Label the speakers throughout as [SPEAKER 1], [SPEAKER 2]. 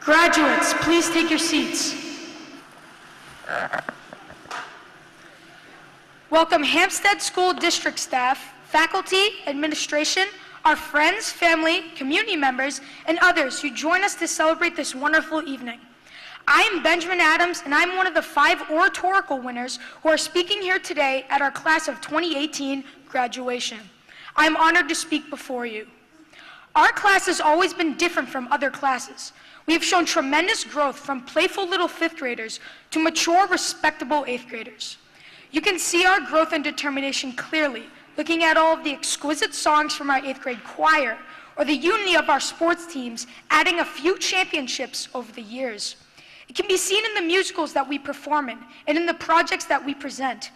[SPEAKER 1] Graduates, please take your seats. Welcome Hampstead School District staff, faculty, administration, our friends, family, community members, and others who join us to celebrate this wonderful evening. I am Benjamin Adams, and I'm one of the 5 oratorical winners who are speaking here today at our class of 2018 graduation. I am honored to speak before you. Our class has always been different from other classes. We have shown tremendous growth from playful little 5th graders to mature, respectable 8th graders. You can see our growth and determination clearly, looking at all of the exquisite songs from our 8th grade choir, or the unity of our sports teams, adding a few championships over the years. It can be seen in the musicals that we perform in, and in the projects that we present.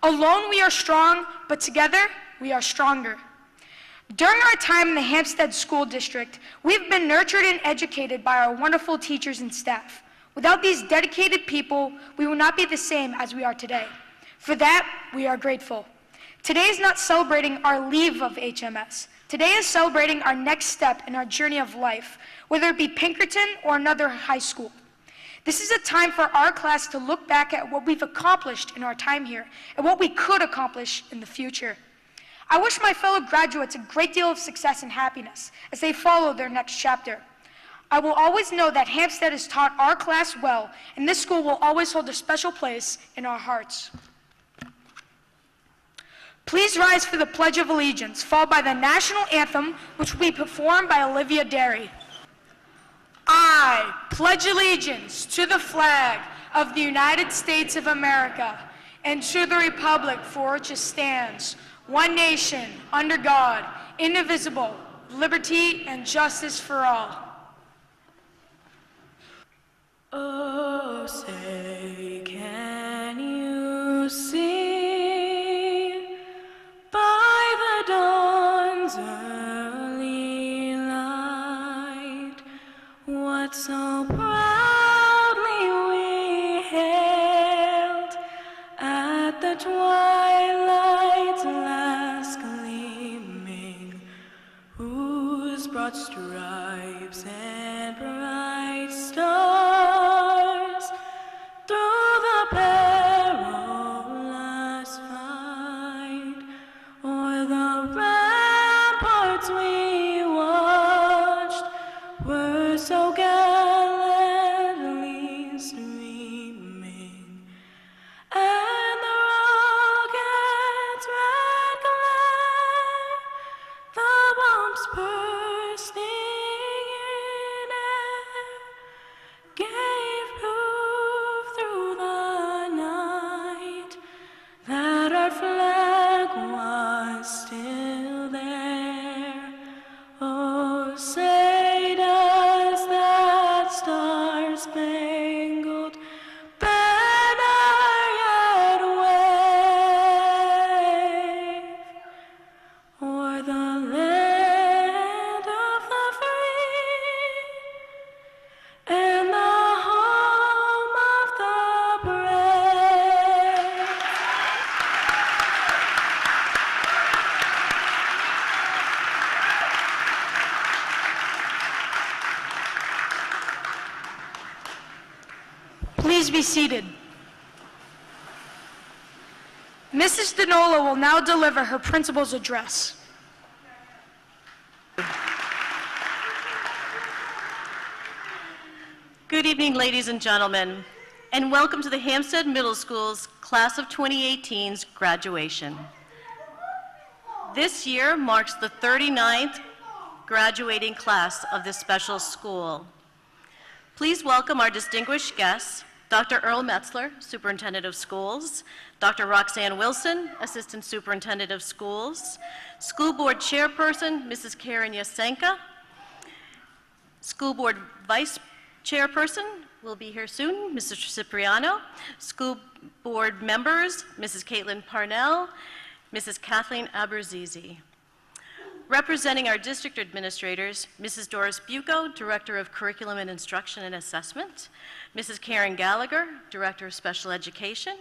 [SPEAKER 1] Alone we are strong, but together we are stronger. During our time in the Hampstead School District, we've been nurtured and educated by our wonderful teachers and staff. Without these dedicated people, we will not be the same as we are today. For that, we are grateful. Today is not celebrating our leave of HMS. Today is celebrating our next step in our journey of life, whether it be Pinkerton or another high school. This is a time for our class to look back at what we've accomplished in our time here and what we could accomplish in the future. I wish my fellow graduates a great deal of success and happiness as they follow their next chapter. I will always know that Hampstead has taught our class well, and this school will always hold a special place in our hearts. Please rise for the Pledge of Allegiance, followed by the National Anthem, which will be performed by Olivia Derry. I pledge allegiance to the flag of the United States of America and to the republic for which it stands, one nation, under God, indivisible, liberty and justice for all. Oh, say, can you see by the dawn's early light what so proudly we hailed at the twilight's last gleaming, whose broad stripes and bright stars through the perilous fight o'er the ramparts we watched were so gallantly streaming, and the rocket's red glare, the bombs bursting in air, gave proof through the night that our flag was still there. Oh, say does that star-spangled banner yet wave o'er the land of the free and the home of the brave? Please be seated. Mrs. Denola will now deliver her principal's address.
[SPEAKER 2] Good evening, ladies and gentlemen, and welcome to the Hampstead Middle School's Class of 2018's graduation. This year marks the 39th graduating class of this special school. Please welcome our distinguished guests, Dr. Earl Metzler, Superintendent of Schools, Dr. Roxanne Wilson, Assistant Superintendent of Schools, School Board Chairperson, Mrs. Karen Yasenka, School Board Vice Chairperson will be here soon, Mr. Cipriano, School Board members, Mrs. Caitlin Parnell, Mrs. Kathleen Aberzizi. Representing our district administrators, Mrs. Doris Bucco, Director of Curriculum and Instruction and Assessment, Mrs. Karen Gallagher, Director of Special Education,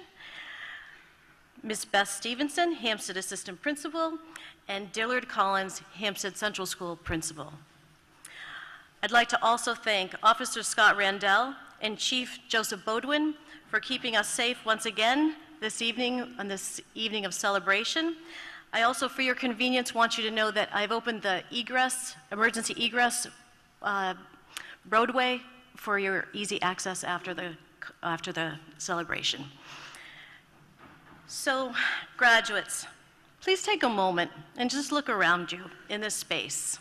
[SPEAKER 2] Ms. Beth Stevenson, Hampstead Assistant Principal, and Dillard Collins, Hampstead Central School Principal. I'd like to also thank Officer Scott Randell and Chief Joseph Bodwin for keeping us safe once again this evening, on this evening of celebration. I also, for your convenience, want you to know that I've opened the emergency egress roadway for your easy access after the celebration. So, graduates, please take a moment and just look around you in this space.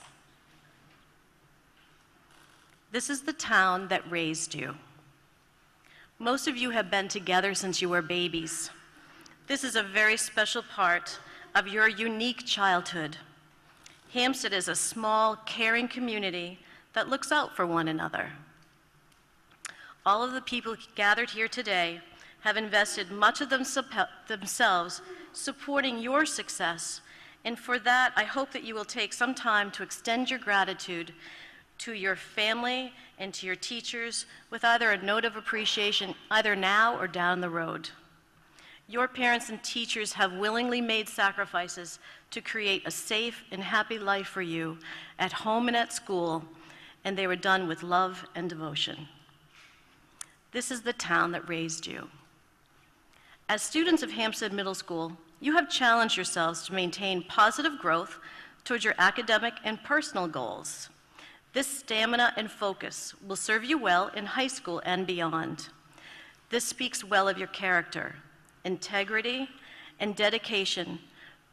[SPEAKER 2] This is the town that raised you. Most of you have been together since you were babies. This is a very special part of your unique childhood. Hampstead is a small, caring community that looks out for one another. All of the people gathered here today have invested much of themselves supporting your success, and for that, I hope that you will take some time to extend your gratitude to your family and to your teachers with either a note of appreciation either now or down the road. Your parents and teachers have willingly made sacrifices to create a safe and happy life for you at home and at school, and they were done with love and devotion. This is the town that raised you. As students of Hampstead Middle School, you have challenged yourselves to maintain positive growth towards your academic and personal goals. This stamina and focus will serve you well in high school and beyond. This speaks well of your character, integrity, and dedication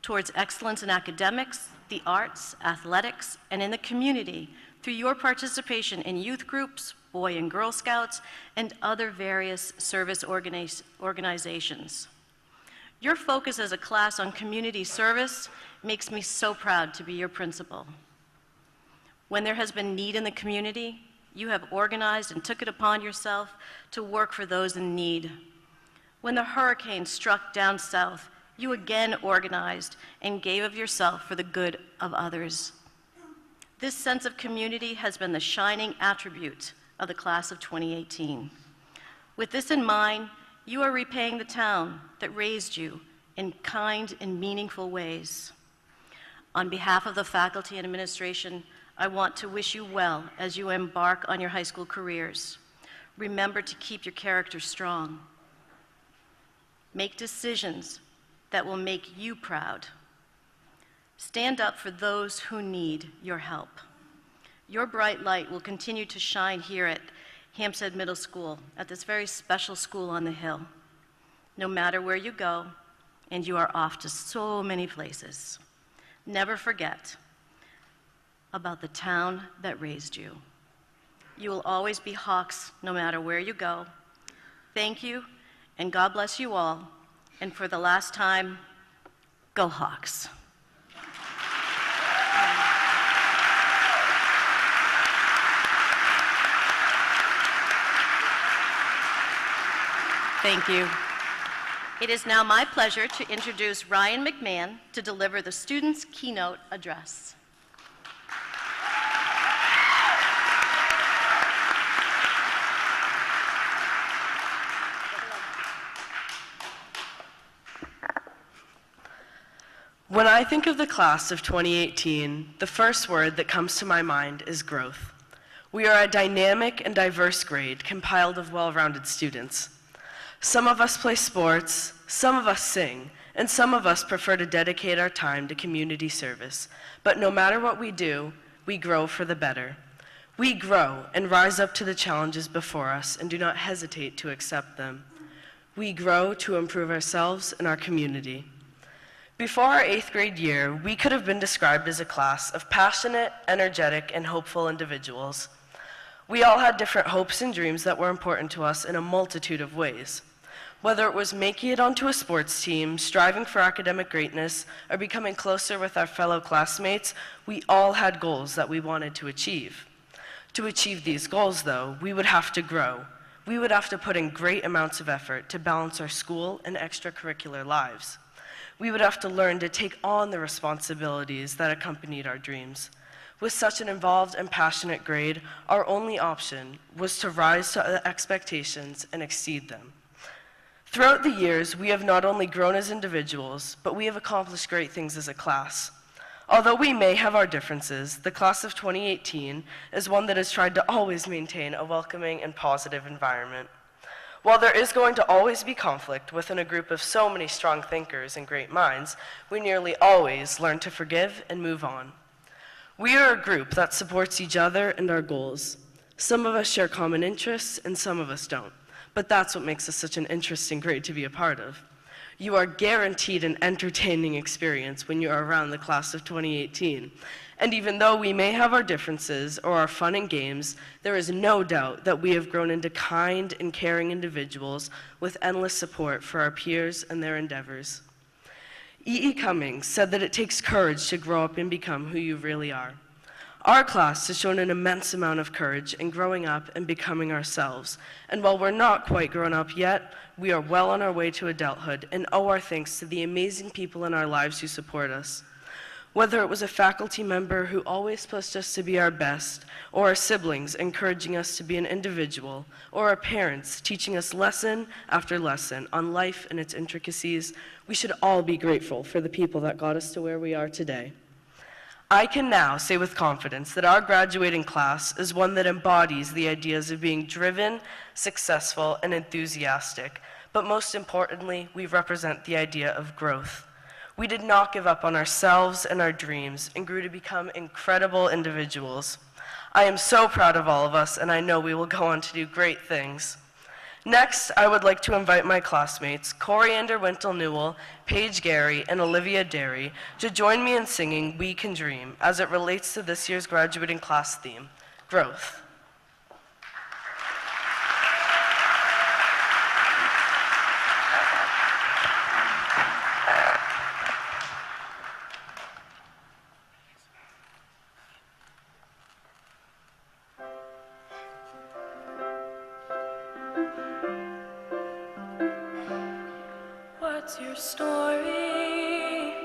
[SPEAKER 2] towards excellence in academics, the arts, athletics, and in the community through your participation in youth groups, Boy and Girl Scouts, and other various service organizations. Your focus as a class on community service makes me so proud to be your principal. When there has been need in the community, you have organized and took it upon yourself to work for those in need. When the hurricane struck down south, you again organized and gave of yourself for the good of others. This sense of community has been the shining attribute of the class of 2018. With this in mind, you are repaying the town that raised you in kind and meaningful ways. On behalf of the faculty and administration, I want to wish you well as you embark on your high school careers. Remember to keep your character strong. Make decisions that will make you proud. Stand up for those who need your help. Your bright light will continue to shine here at Hampstead Middle School, at this very special school on the hill, no matter where you go, and you are off to so many places. Never forget about the town that raised you. You will always be Hawks no matter where you go. Thank you, and God bless you all. And for the last time, go Hawks. Thank you. It is now my pleasure to introduce Ryan McMahon to deliver the students' keynote address.
[SPEAKER 3] When I think of the class of 2018, the first word that comes to my mind is growth. We are a dynamic and diverse grade compiled of well-rounded students. Some of us play sports, some of us sing, and some of us prefer to dedicate our time to community service. But no matter what we do, we grow for the better. We grow and rise up to the challenges before us and do not hesitate to accept them. We grow to improve ourselves and our community. Before our 8th grade year, we could have been described as a class of passionate, energetic, and hopeful individuals. We all had different hopes and dreams that were important to us in a multitude of ways. Whether it was making it onto a sports team, striving for academic greatness, or becoming closer with our fellow classmates, we all had goals that we wanted to achieve. To achieve these goals, though, we would have to grow. We would have to put in great amounts of effort to balance our school and extracurricular lives. We would have to learn to take on the responsibilities that accompanied our dreams. With such an involved and passionate grade, our only option was to rise to the expectations and exceed them. Throughout the years, we have not only grown as individuals, but we have accomplished great things as a class. Although we may have our differences, the class of 2018 is one that has tried to always maintain a welcoming and positive environment. While there is going to always be conflict within a group of so many strong thinkers and great minds, we nearly always learn to forgive and move on. We are a group that supports each other and our goals. Some of us share common interests and some of us don't, but that's what makes us such an interesting grade to be a part of. You are guaranteed an entertaining experience when you are around the class of 2018. And even though we may have our differences or our fun and games, there is no doubt that we have grown into kind and caring individuals with endless support for our peers and their endeavors. E.E. Cummings said that it takes courage to grow up and become who you really are. Our class has shown an immense amount of courage in growing up and becoming ourselves. And while we're not quite grown up yet, we are well on our way to adulthood and owe our thanks to the amazing people in our lives who support us. Whether it was a faculty member who always pushed us to be our best, or our siblings encouraging us to be an individual, or our parents teaching us lesson after lesson on life and its intricacies, we should all be grateful for the people that got us to where we are today. I can now say with confidence that our graduating class is one that embodies the ideas of being driven, successful, and enthusiastic, but most importantly, we represent the idea of growth. We did not give up on ourselves and our dreams and grew to become incredible individuals. I am so proud of all of us, and I know we will go on to do great things. Next, I would like to invite my classmates, Coriander Wintle Newell, Paige Gary, and Olivia Derry, to join me in singing We Can Dream as it relates to this year's graduating class theme, growth.
[SPEAKER 4] What's your story?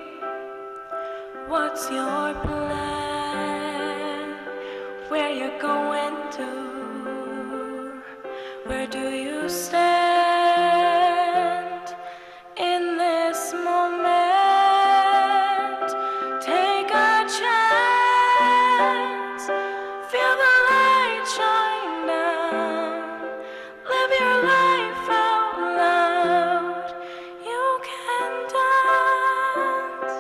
[SPEAKER 4] What's your plan? Where you're going to? Where do you stand in this moment? Take a chance. Feel the light shine down. Live your life out loud. You can dance.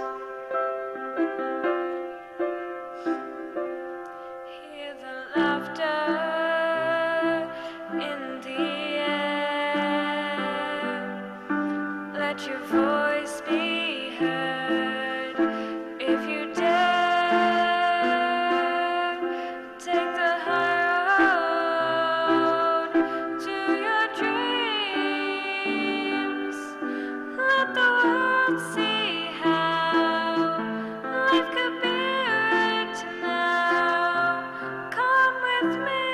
[SPEAKER 4] Hear the laughter in the air. Let your voice be heard. If you dare, take the high road to your dreams. Let the world see how life could be right now. Come with me.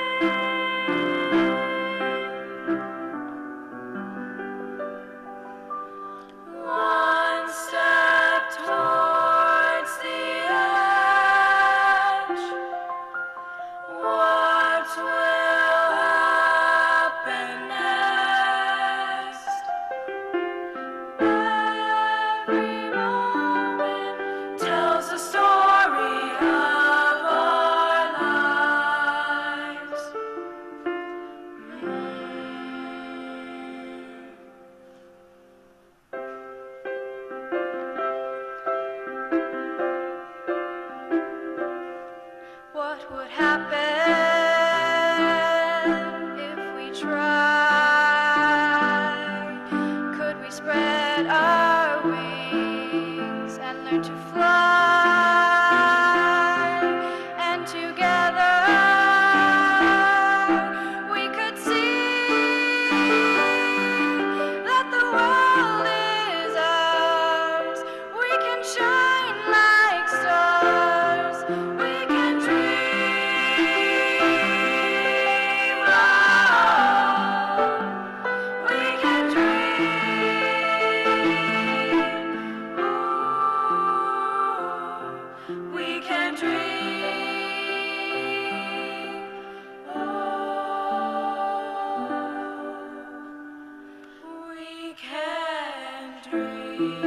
[SPEAKER 4] One step towards the edge. What will happen next? Every moment tells the story of our lives. What would happen if we tried? Could we spread our wings and learn to fly? And together we could see that the world is ours. We can shine like stars. We can dream. Oh, we can dream. Ooh, we can dream. Oh, we can dream.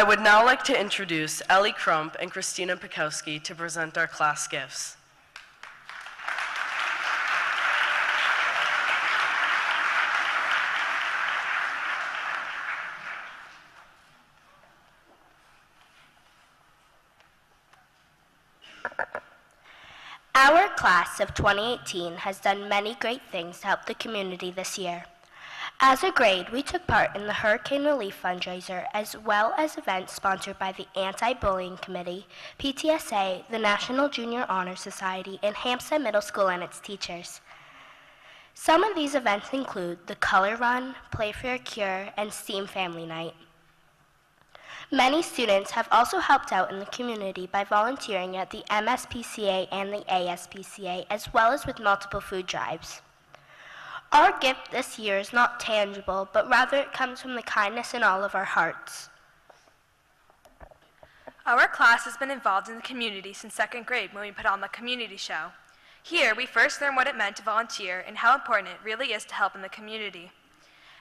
[SPEAKER 3] I would now like to introduce Ellie Crump and Christina Pikowski to present our class gifts.
[SPEAKER 5] Our class of 2018 has done many great things to help the community this year. As a grade, we took part in the Hurricane Relief Fundraiser as well as events sponsored by the Anti-Bullying Committee, PTSA, the National Junior Honor Society, and Hampstead Middle School and its teachers. Some of these events include the Color Run, Play for a Cure, and STEAM Family Night. Many students have also helped out in the community by volunteering at the MSPCA and the ASPCA, as well as with multiple food drives. Our gift this year is not tangible, but rather it comes from the kindness in all of our hearts.
[SPEAKER 6] Our class has been involved in the community since second grade when we put on the community show. Here, we first learned what it meant to volunteer and how important it really is to help in the community.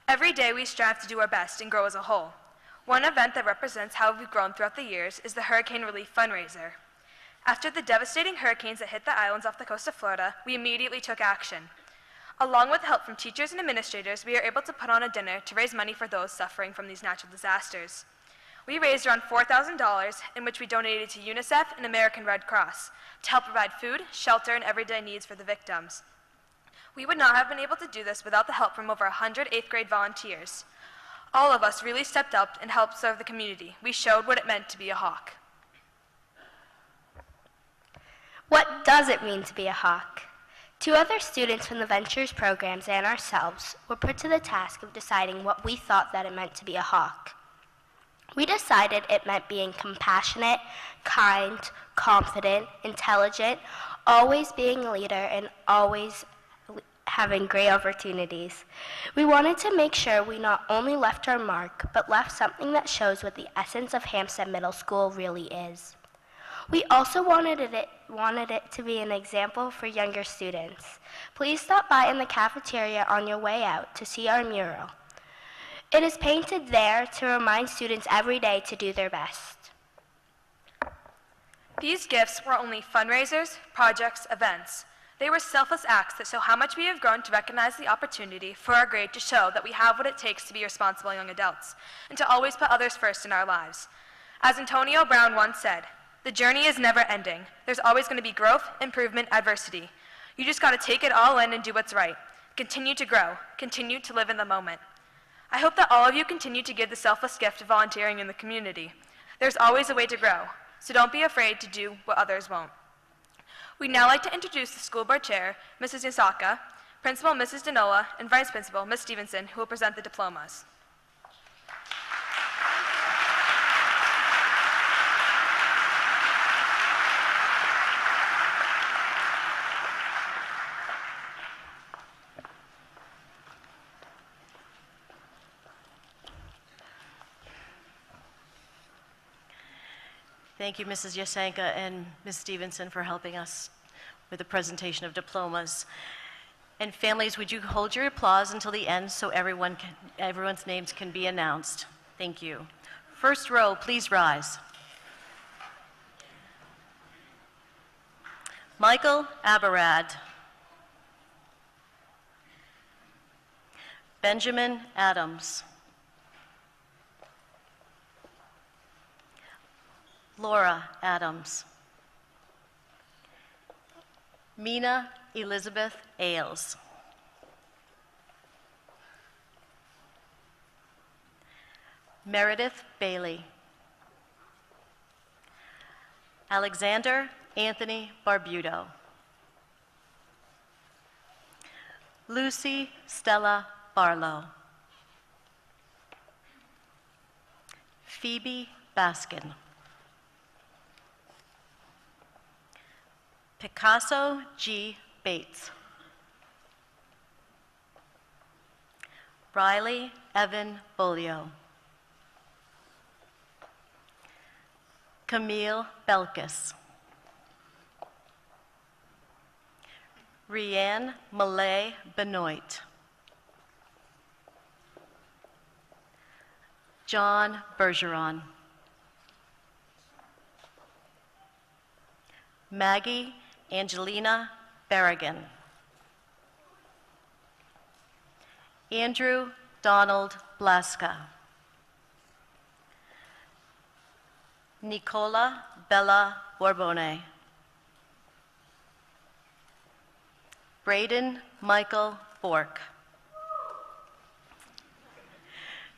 [SPEAKER 6] Every day we strive to do our best and grow as a whole. One event that represents how we've grown throughout the years is the Hurricane Relief Fundraiser. After the devastating hurricanes that hit the islands off the coast of Florida, we immediately took action. Along with help from teachers and administrators, we were able to put on a dinner to raise money for those suffering from these natural disasters. We raised around $4,000, in which we donated to UNICEF and American Red Cross to help provide food, shelter, and everyday needs for the victims. We would not have been able to do this without the help from over 100 8th grade volunteers. All of us really stepped up and helped serve the community. We showed what it meant to be a Hawk.
[SPEAKER 5] What does it mean to be a Hawk? Two other students from the Ventures programs and ourselves were put to the task of deciding what we thought that it meant to be a Hawk. We decided it meant being compassionate, kind, confident, intelligent, always being a leader, and always having great opportunities. We wanted to make sure we not only left our mark, but left something that shows what the essence of Hampstead Middle School really is. We also wanted it to be an example for younger students. Please stop by in the cafeteria on your way out to see our mural. It is painted there to remind students every day to do their best.
[SPEAKER 6] These gifts were only fundraisers, projects, events. They were selfless acts that show how much we have grown to recognize the opportunity for our grade to show that we have what it takes to be responsible young adults and to always put others first in our lives. As Antonio Brown once said, "The journey is never ending. There's always going to be growth, improvement, adversity. You just got to take it all in and do what's right. Continue to grow. Continue to live in the moment." I hope that all of you continue to give the selfless gift of volunteering in the community. There's always a way to grow, so don't be afraid to do what others won't. We'd now like to introduce the school board chair, Mrs. Yasaka, Principal Mrs. Denola, and Vice Principal Ms. Stevenson, who will present the diplomas.
[SPEAKER 2] Thank you, Mrs. Yasenka and Ms. Stevenson, for helping us with the presentation of diplomas. And families, would you hold your applause until the end so everyone's names can be announced? Thank you. First row, please rise. Michael Aberad. Benjamin Adams. Laura Adams. Mina Elizabeth Ailes. Meredith Bailey. Alexander Anthony Barbuto. Lucy Stella Barlow. Phoebe Baskin. Picasso G. Bates. Riley Evan Bolio. Camille Belkis. Rianne Malay Benoit. John Bergeron. Maggie Angelina Berrigan. Andrew Donald Blaska. Nicola Bella Borbone. Braden Michael Bork.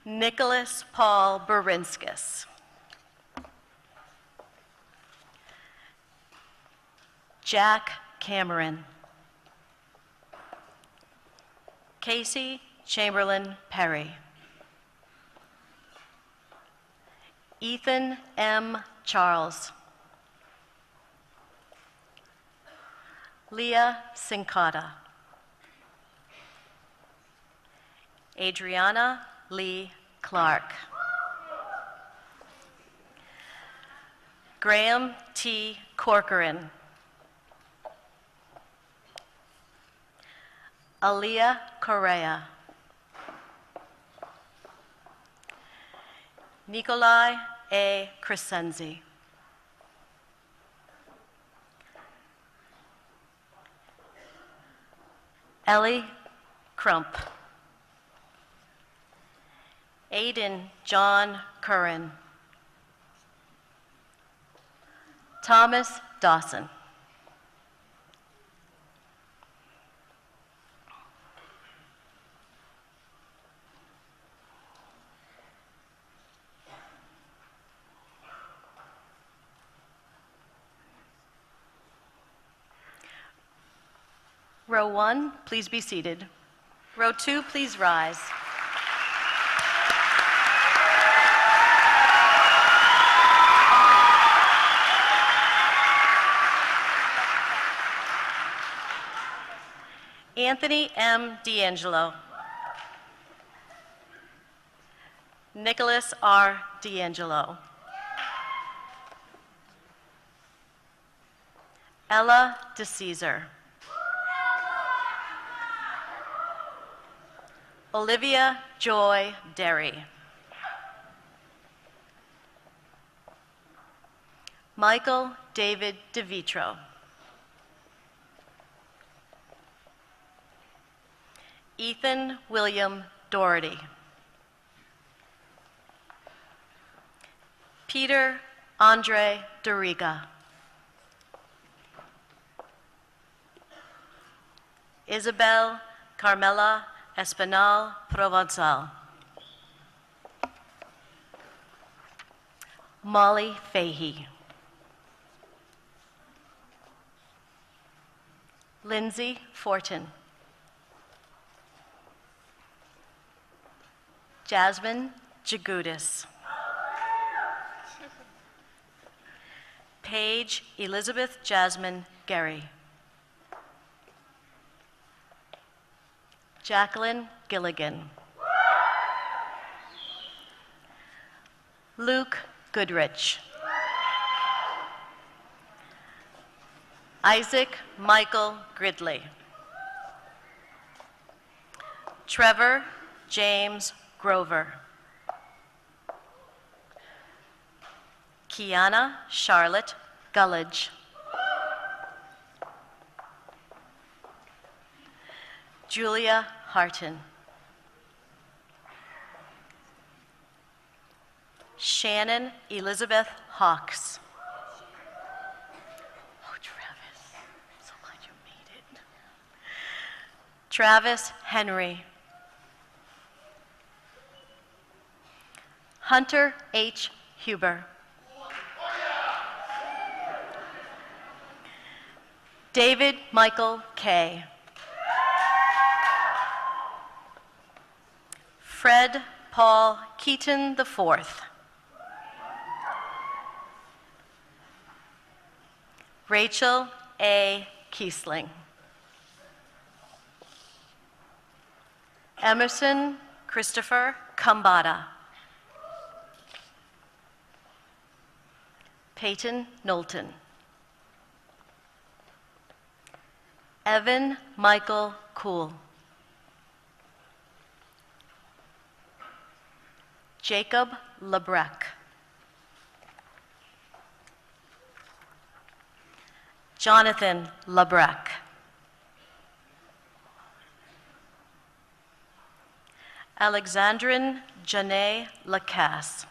[SPEAKER 2] Nicholas Paul Barinskis. Jack Cameron. Casey Chamberlain Perry. Ethan M. Charles. Leah Sincata. Adriana Lee Clark. Graham T. Corcoran. Aaliyah Correa. Nikolai A. Crescenzi. Ellie Crump. Aiden John Curran. Thomas Dawson. Row 1, please be seated. Row 2, please rise. Anthony M. D'Angelo. Nicholas R. D'Angelo. Ella DeCesar. Olivia Joy Derry. Michael David DeVitro. Ethan William Doherty. Peter Andre Doriga. Isabel Carmela Espinal Provençal. Molly Fahey. Lindsay Fortin. Jasmine Jagoudis. Paige Elizabeth Jasmine Gary. Jacqueline Gilligan. Luke Goodrich. Isaac Michael Gridley. Trevor James Grover. Kiana Charlotte Gullidge. Julia Harton. Shannon Elizabeth Hawks. Oh, Travis, I'm so glad you made it. Travis Henry. Hunter H. Huber. David Michael Kay. Fred Paul Keaton IV. Rachel A. Kiesling. Emerson Christopher Kambata. Peyton Knowlton. Evan Michael Cool. Jacob Lebrecq. Jonathan Lebrec. Alexandrine Janae Lacasse.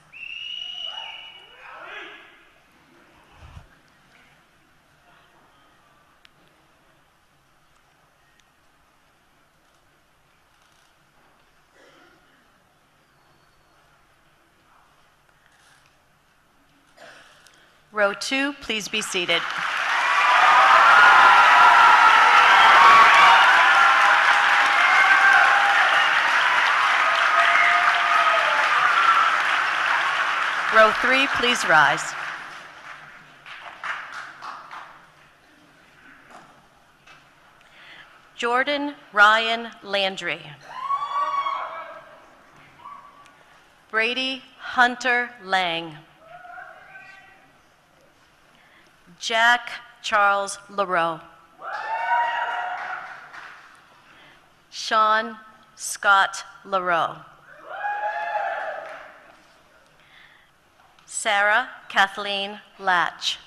[SPEAKER 2] Row 2, please be seated. Row 3, please rise. Jordan Ryan Landry. Brady Hunter Lang. Jack Charles LaRoe. Sean Scott LaRoe. Sarah Kathleen Latch.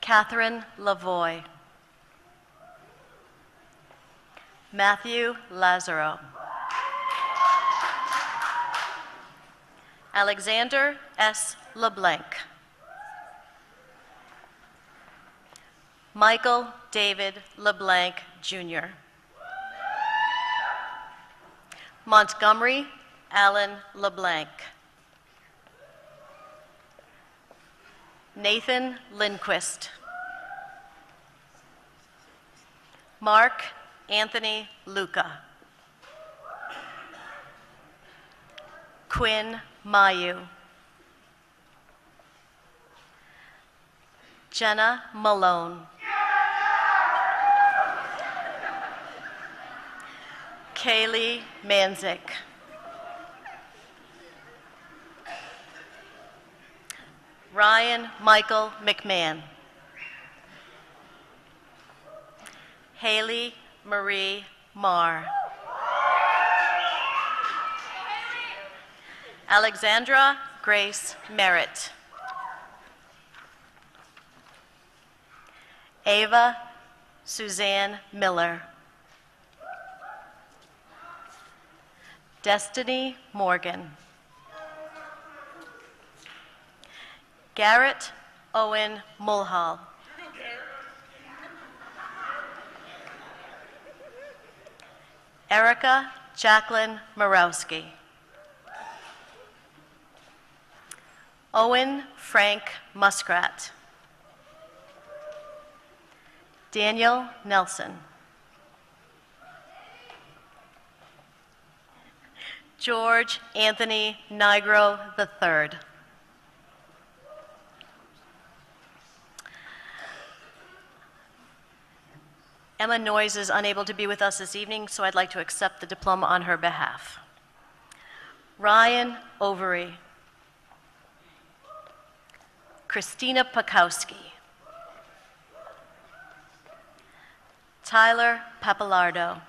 [SPEAKER 2] Catherine Lavoie. Matthew Lazaro. Alexander S. LeBlanc. Michael David LeBlanc, Jr. Montgomery Allen LeBlanc. Nathan Lindquist. Mark Anthony Luca. Quinn Mayu. Jenna Malone. Kaylee Manzik. Ryan Michael McMahon. Haley Marie Marr. Alexandra Grace Merritt. Ava Suzanne Miller. Destiny Morgan. Garrett Owen Mulhall. Erica Jacqueline Morowski. Owen Frank Muskrat. Daniel Nelson. George Anthony Nigro III. Emma Noyes is unable to be with us this evening, so I'd like to accept the diploma on her behalf. Ryan Overy. Christina Pakowski. Tyler Pappalardo.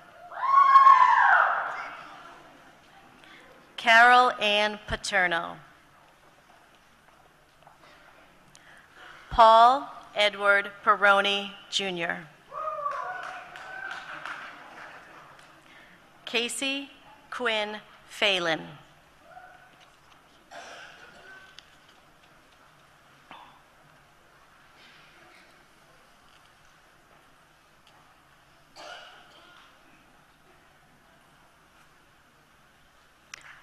[SPEAKER 2] Carol Ann Paterno. Paul Edward Peroni, Jr. Casey Quinn Phelan.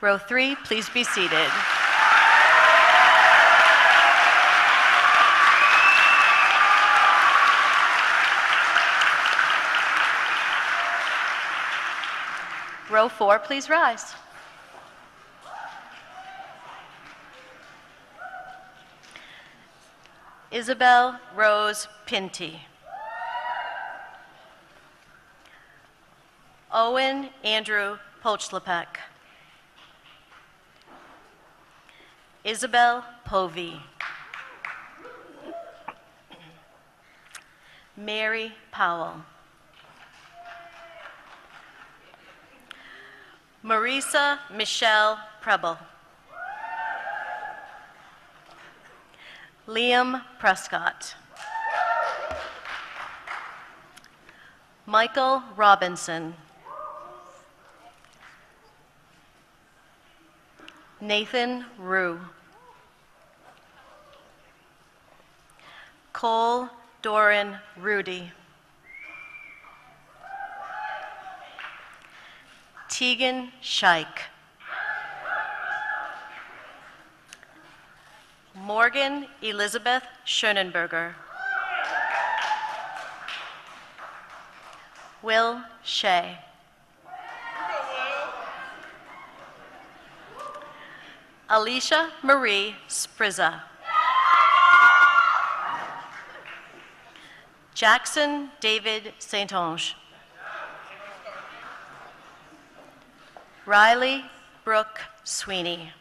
[SPEAKER 2] Row 3, please be seated. Row 4, please rise. Isabel Rose Pinty. Owen Andrew Pochlepek. Isabel Povey. Mary Powell. Marisa Michelle Preble. Liam Prescott. Michael Robinson. Nathan Rue. Cole Doran Rudy. Tegan Scheich. Morgan Elizabeth Schönenberger. Will Shea. Alicia Marie Sprizza. Jackson David Saint-Onge. Riley Brooke Sweeney.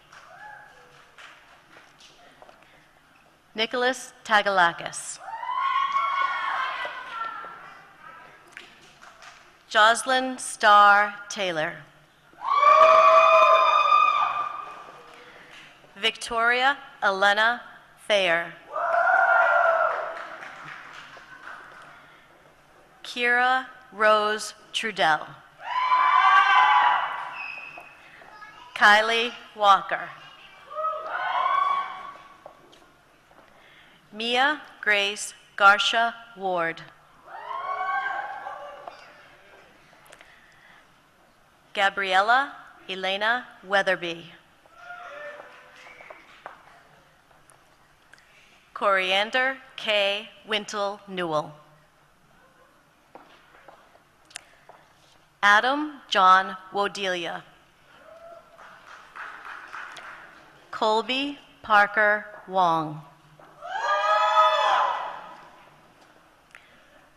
[SPEAKER 2] Nicholas Tagalakis. Jocelyn Starr Taylor. Victoria Elena Thayer. Kira Rose Trudell. Kylie Walker. Mia Grace Garsha Ward. Gabriella Elena Weatherby. Coriander K. Wintle Newell. Adam John Wodelia. Colby Parker Wong.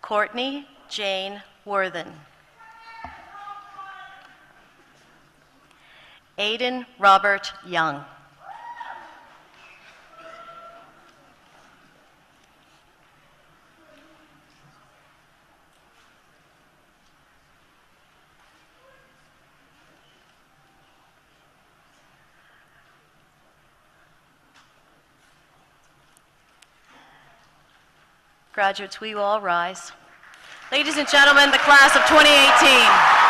[SPEAKER 2] Courtney Jane Worthen. Aiden Robert Young. Graduates, will you all rise? Ladies and gentlemen, the class of 2018.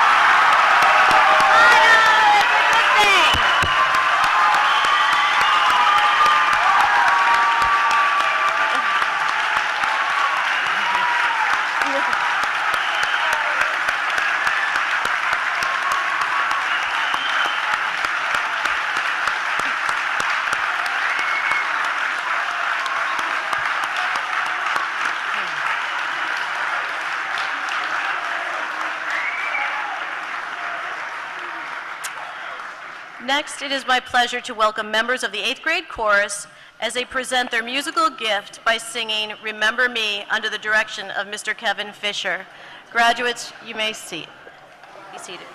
[SPEAKER 2] Next, it is my pleasure to welcome members of the 8th grade chorus as they present their musical gift by singing Remember Me under the direction of Mr. Kevin Fisher. Graduates, you may be seated.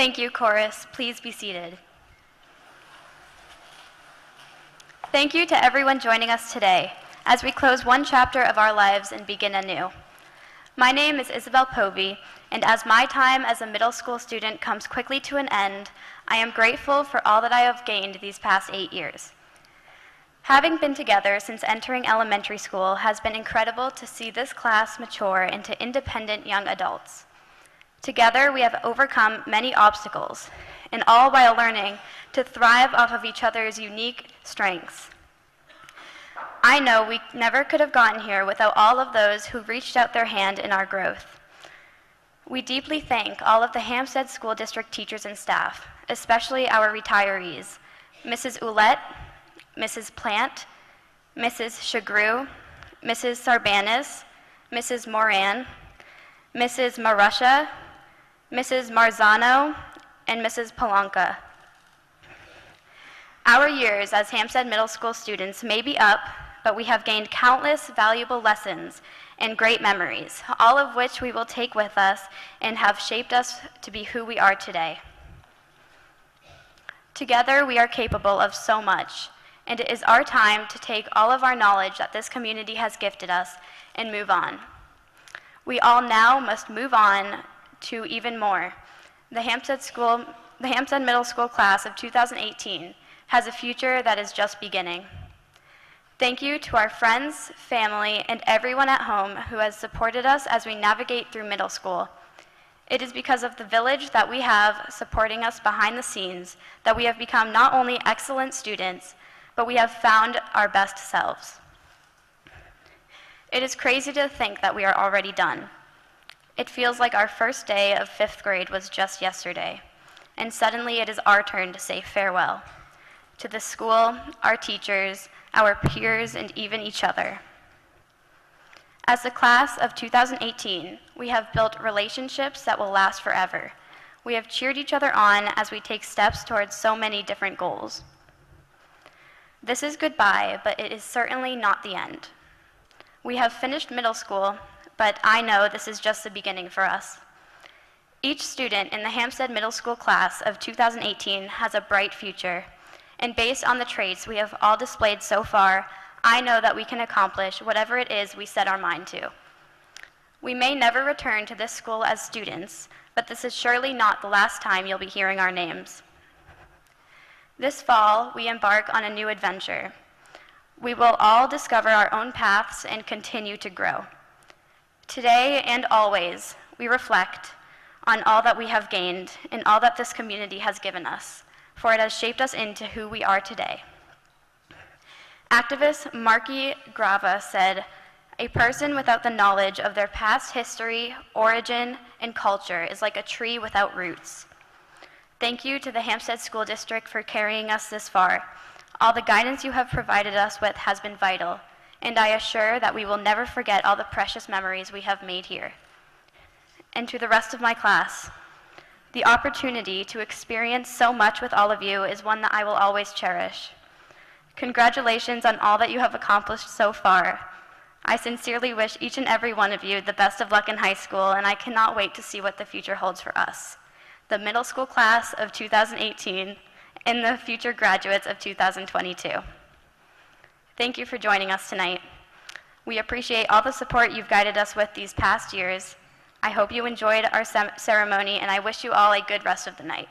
[SPEAKER 4] Thank you, chorus. Please be seated. Thank you to everyone joining us today as we close one chapter of our lives and begin anew. My name is Isabel Povey, and as my time as a middle school student comes quickly to an end, I am grateful for all that I have gained these past 8 years. Having been together since entering elementary school has been incredible to see this class mature into independent young adults. Together, we have overcome many obstacles, and all while learning to thrive off of each other's unique strengths. I know we never could have gotten here without all of those who reached out their hand in our growth. We deeply thank all of the Hampstead School District teachers and staff, especially our retirees, Mrs. Ouellette, Mrs. Plant, Mrs. Chagru, Mrs. Sarbanes, Mrs. Moran, Mrs. Marusha, Mrs. Marzano, and Mrs. Palanca. Our years as Hampstead Middle School students may be up, but we have gained countless valuable lessons and great memories, all of which we will take with us and have shaped us to be who we are today. Together, we are capable of so much, and it is our time to take all of our knowledge that this community has gifted us and move on. We all now must move on to even more. The Hampstead Middle School class of 2018 has a future that is just beginning. Thank you to our friends, family, and everyone at home who has supported us as we navigate through middle school. It is because of the village that we have supporting us behind the scenes that we have become not only excellent students, but we have found our best selves. It is crazy to think that we are already done. It feels like our first day of 5th grade was just yesterday, and suddenly it is our turn to say farewell to the school, our teachers, our peers, and even each other. As the class of 2018, we have built relationships that will last forever. We have cheered each other on as we take steps towards so many different goals. This is goodbye, but it is certainly not the end. We have finished middle school, but I know this is just the beginning for us. Each student in the Hampstead Middle School class of 2018 has a bright future, and based on the traits we have all displayed so far, I know that we can accomplish whatever it is we set our mind to. We may never return to this school as students, but this is surely not the last time you'll be hearing our names. This fall, we embark on a new adventure. We will all discover our own paths and continue to grow. Today and always, we reflect on all that we have gained and all that this community has given us, for it has shaped us into who we are today. Activist Marky Grava said, "A person without the knowledge of their past history, origin, and culture is like a tree without roots." Thank you to the Hampstead School District for carrying us this far. All the guidance you have provided us with has been vital, and I assure that we will never forget all the precious memories we have made here. And to the rest of my class, the opportunity to experience so much with all of you is one that I will always cherish. Congratulations on all that you have accomplished so far. I sincerely wish each and every one of you the best of luck in high school, and I cannot wait to see what the future holds for us, the middle school class of 2018 and the future graduates of 2022. Thank you for joining us tonight. We appreciate all the support you've guided us with these past years. I hope you enjoyed our ceremony, and I wish you all a good rest of the night.